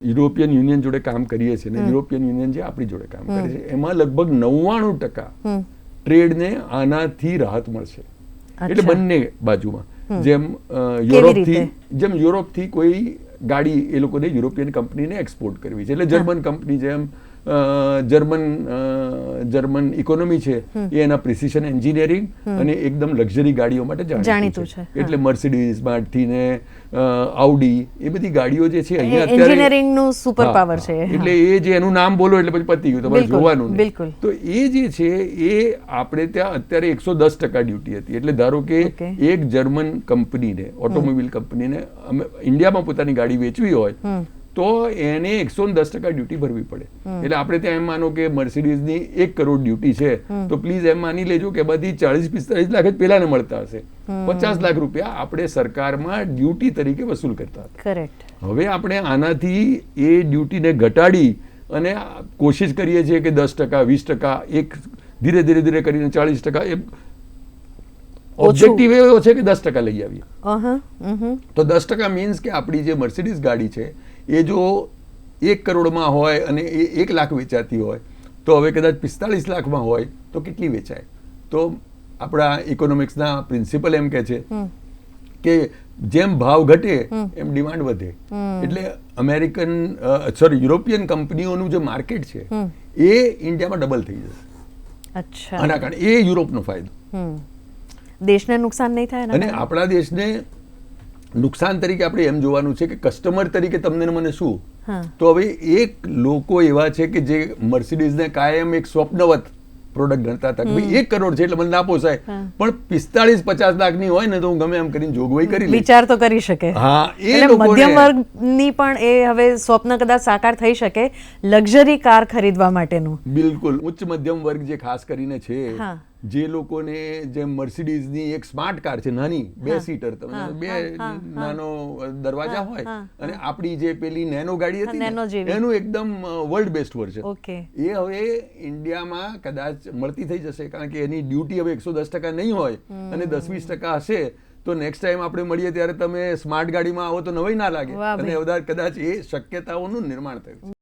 European union જોડે કામ કરીએ છીએ ને યુરોપિયન યુનિયન જે આપણી જોડે કામ કરે છે એમાં લગભગ 99% ટ્રેડને આનાથી રાહત મળશે. એટલે બંને બાજુમાં જેમ યુરોપથી કોઈ ગાડી એ લોકોને યુરોપિયન કંપનીને એક્સપોર્ટ કરવી છે, એટલે જર્મન કંપની જેમ જર્મન ઇકોનોમી છે એ એના પ્રિસિશન એન્જિનિયરિંગ અને એકદમ લક્ઝરી ગાડીઓ માટે જાણીતું છે. એટલે મર્સિડીઝ, માર્ટી ને આઉડી એ બધી ગાડીઓ જે છે અહીંયા અત્યારે એન્જિનિયરિંગનું સુપર પાવર છે. એટલે એ જે એનું નામ બોલો એટલે પછી પતી ગયું, તમારે જોવાનું નહીં. તો એ જે છે એ આપણે ત્યાં અત્યારે 110% ડ્યુટી હતી. એટલે ધારો કે એક જર્મન કંપનીને, ઓટોમોબાઈલ કંપનીને ઇન્ડિયામાં પોતાની ગાડી વેચવી હોય તો એને 110% ડ્યુટી ભરવી પડે. એટલે આપણે ત્યાં એમ માનો કે મર્સિડીઝની 1 કરોડ ડ્યુટી છે તો પ્લીઝ એમ માની લેજો કે બધી 40-45 લાખ જ પેલાને મળતા હશે. 50 લાખ રૂપિયા આપણે સરકારમાં ડ્યુટી તરીકે વસૂલ કરતા હતા. હવે આપણે આનાથી એ ડ્યુટીને ઘટાડી અને કોશિશ કરીએ છીએ કે 10%, 20%, એક ધીરે ધીરે ધીરે કરીને 40%, એમ ઓબ્જેક્ટિવ એવો છે કે 10% લઈ આવીએ. તો 10% મીન્સ કે આપણી જે મર્સિડીઝ ગાડી છે એ જો 1 કરોડમાં હોય અને એ 1 લાખ વેચાતી હોય તો હવે કદાચ 45 લાખમાં હોય તો કેટલી વેચાય? તો આપણા ઇકોનોમિક્સના પ્રિન્સિપલ એમ કહે છે કે જેમ ભાવ ઘટે એમ ડિમાન્ડ વધે. એટલે યુરોપિયન કંપનીઓનું જે માર્કેટ છે એ ઇન્ડિયામાં ડબલ થઈ જશે. આના કારણે એ યુરોપનો ફાયદો. દેશને નુકસાન નહીં થાય અને આપણા દેશને નુકસાન તરીકે આપણે એમ જોવાનું છે કે કસ્ટમર તરીકે તમને મને શું. તો હવે એક લોકો એવા છે કે જે મર્સિડીઝને કાયમ એક સ્વપ્નવત પ્રોડક્ટ ગણતા હતા કે ભાઈ 1 કરોડ છે એટલે મને ના પોસાય, પણ 45-50 લાખની હોય ને તો હું ગમે એમ કરીને જોગવાઈ કરી લઈશ. વિચાર તો કરી શકે. હા, એ મધ્યમ વર્ગની પણ એ હવે સ્વપ્ન કદાચ સાકાર થઈ શકે લક્ઝરી કાર ખરીદવા માટેનું. બિલકુલ. ઉચ્ચ મધ્યમ વર્ગ જે ખાસ કરીને છે, જે લોકોને જે મર્સિડીઝની એક સ્માર્ટ કાર છે, નાની 2 સીટર, તમે 2 નાનો દરવાજા હોય, અને આપણી જે પેલી નેનો ગાડી હતી એનું એકદમ વર્લ્ડ બેસ્ટ વર્ઝન, એ હવે ઇન્ડિયામાં કદાચ મળતી થઈ જશે. કારણ કે એની ડ્યુટી હવે 110% નહીં હોય અને 10-20% હશે. તો નેક્સ્ટ ટાઈમ આપણે મળીએ ત્યારે તમે સ્માર્ટ ગાડીમાં આવો તો નવાઈ ના લાગે. અને કદાચ એ શક્યતાઓનું નિર્માણ થયું.